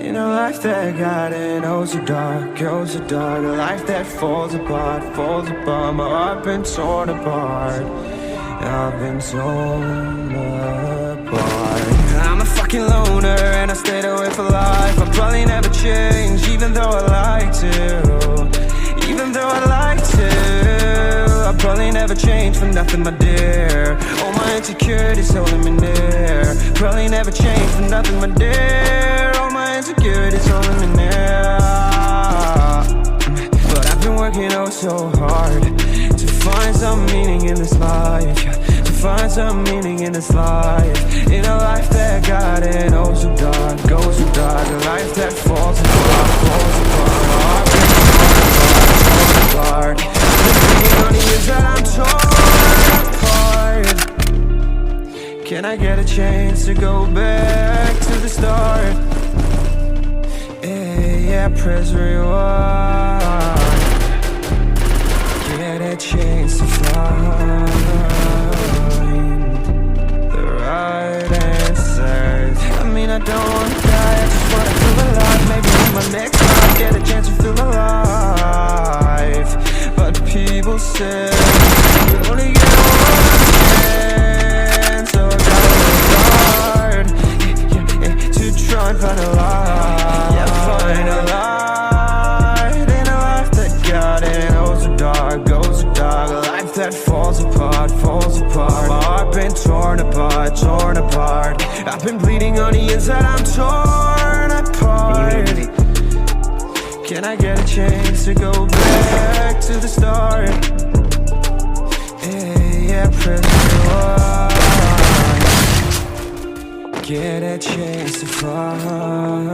In a life that got it, oh so dark, oh so dark. A life that falls apart, falls apart. My heart been torn apart, I've been torn apart. I'm a fucking loner and I stayed away for life. I'll probably never change, even though I like to. Even though I like to, I'll probably never change for nothing, my dear. All my insecurities holding me near. Probably never change for nothing, my dear. All my insecurities holding me near. But I've been working oh so hard to find some meaning in this life. To find some meaning in this life. In a life that got it oh so dark, oh so dark. A life that falls apart, falls apart. Apart. The only is that I'm torn apart. Can I get a chance to go back to the start? Yeah, press rewind. Get a chance to find the right answers. I mean, I don't wanna die, I just wanna feel alive. Maybe in my next life, get a chance to feel alive. But people say you only get one chance, so I gotta work hard to try and find a light. Yeah, find a light in a life that got it oh so dark, oh so dark. A life that falls apart, falls apart. My heart been torn apart, torn apart. I've been bleeding on the inside, I'm torn apart. Can I get a chance to go back to the start? Yeah, press rewind. Get a chance to find.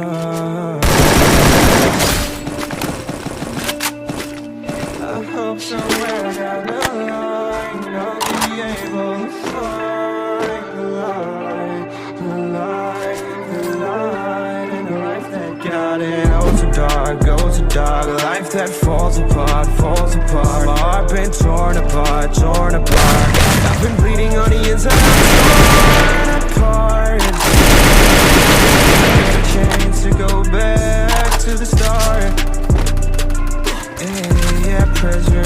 I hope somewhere down the line I'll be able to find the light, the light, the light in a life that got it oh so dark, oh so dark. A life that falls apart, falls apart. My heart been torn apart, torn apart. I've been bleeding on the inside, torn apart. Get a chance to go back to the start. Yeah, press rewind.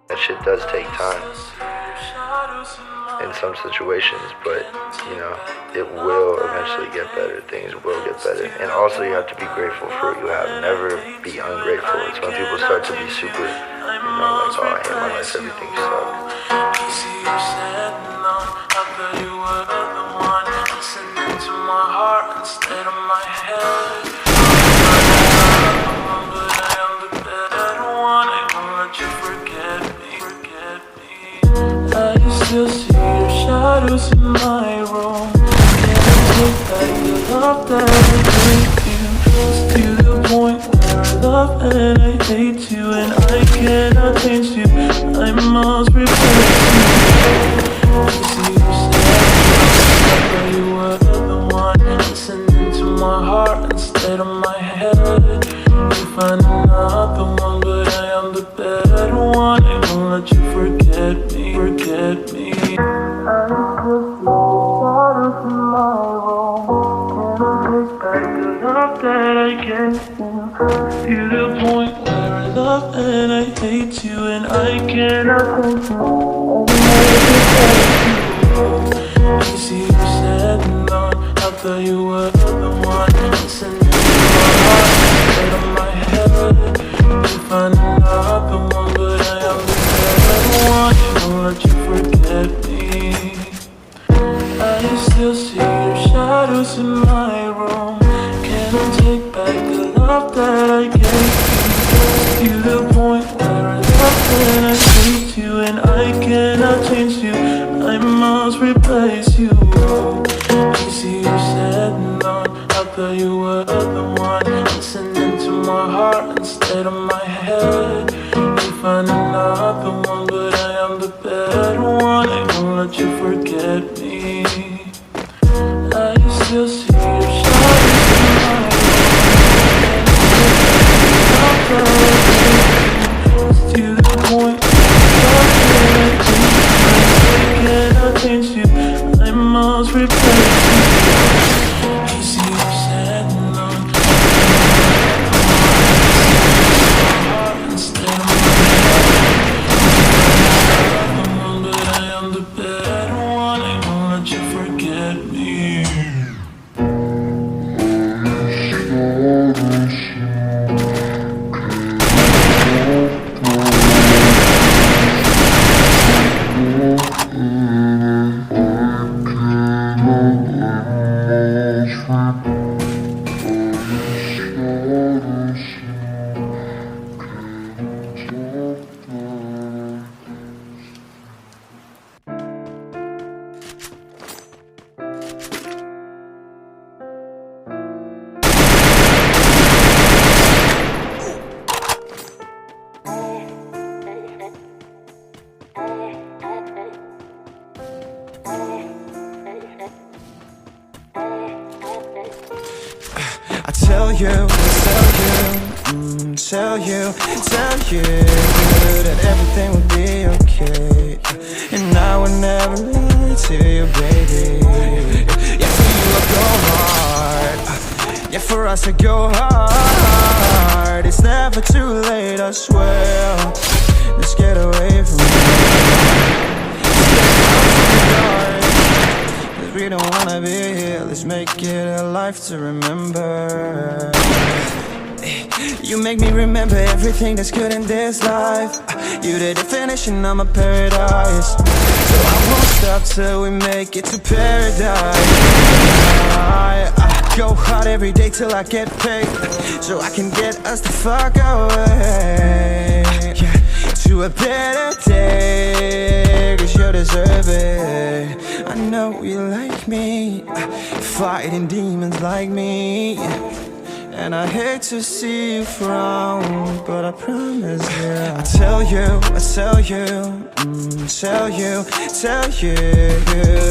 That shit does take time in some situations, but you know, it will eventually get better. Things will get better. And also you have to be grateful for what you have. Never be ungrateful. It's when people start to be super, like, oh, I hate my life, everything sucks. Still see your shadows in my room. Can't take back the love that I gave you. It's to the point where I love and I hate you, and I cannot change you. I must replace you. You see you said that you were the one listening to my heart instead of my head. You find another one, but I am the better one. I won't let you forget me, forget me. I just shadows in my room. Can't take back the love that I gave you. To the point where I love and I hate you, and I cannot take you. You see, you said no. I thought you were the one listening to my heart instead of my head. You find another one, but I am the better one. I won't let you forget me. I still see your shadows in my room. Can I take back the love that I gave you? To the point where I love and I hate you, and I cannot change you. I must replace you. You see, you said no. I thought you were the one listening to my heart instead of my head. You find another one, but I am the better one. I won't let you forget me. I you'll see the shadows in my room. To the point where I change you. I must replace you. You see I'm sad and alone. Instead of my but I am the better one. I won't let you forget me. I tell you that everything will be okay, and I would never lie to you, baby. Yeah, for you I go hard. Yeah, for us I go hard. It's never too late, I swear. Let's get away from me. We don't wanna be here, let's make it a life to remember. You make me remember everything that's good in this life. You the definition of my paradise. So I won't stop till we make it to paradise. I go hard every day till I get paid, so I can get us the fuck away, yeah, to a better day, 'cause you deserve it. I know you like me, fighting demons like me, and I hate to see you frown, but I promise you I tell you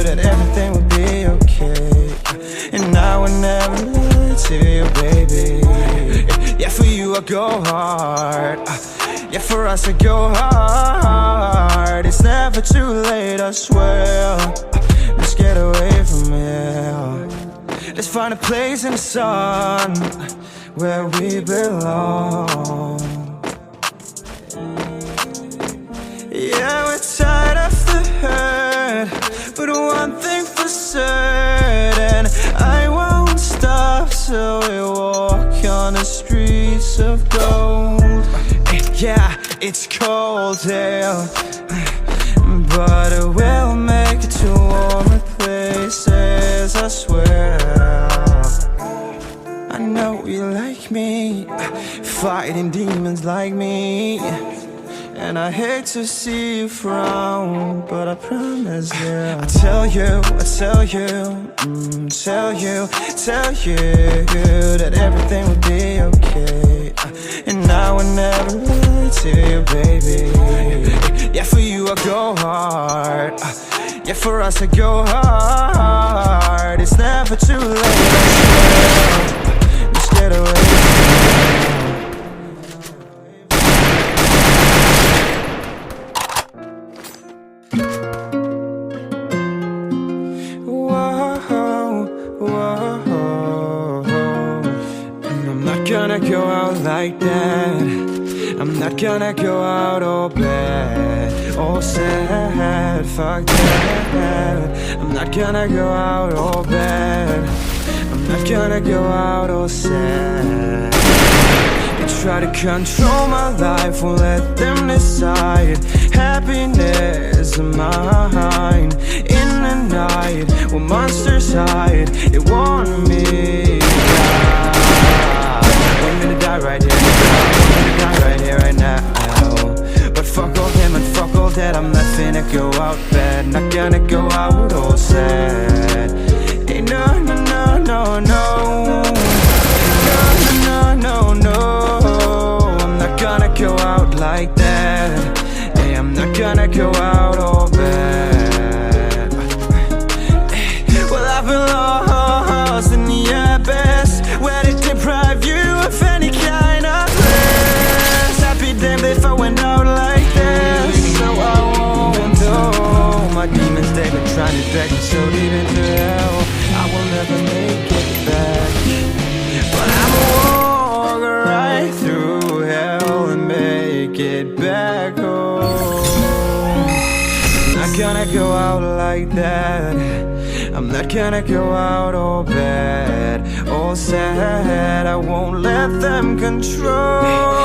that everything will be okay, and I will never lie to you, baby. Yeah, for you I go hard. Yeah, for us I go hard. It's never too late, I swear. Let's get away from here. Let's find a place in the sun where we belong. Yeah, we're tired of the hurt, but one thing for certain, I won't stop till we walk on the streets of gold. Yeah, it's cold here, but we'll make it to warmer places, I swear. I know you like me, fighting demons like me, and I hate to see you frown, but I promise you I tell you that everything will be okay, and I will never lie to you, baby. Yeah, for you I go hard. Yeah, for us I go hard. It's never too late, I swear. Let's get away. Gonna go out like that. I'm not gonna go out all bad, all sad. Fuck that. I'm not gonna go out all bad. I'm not gonna go out all sad. They try to control my life, won't let them decide. Happiness is mine. In the night, when monsters hide, they want me. I'm gonna die right here, right now. But fuck all them and fuck all that, I'm not finna go out bad. Not gonna go out all sad. Hey, no. I'm not gonna go out like that. Hey, I'm not gonna go out all bad. Well, I've been lost it back home. I'm not gonna go out like that. I'm not gonna go out all bad, all sad. I won't let them control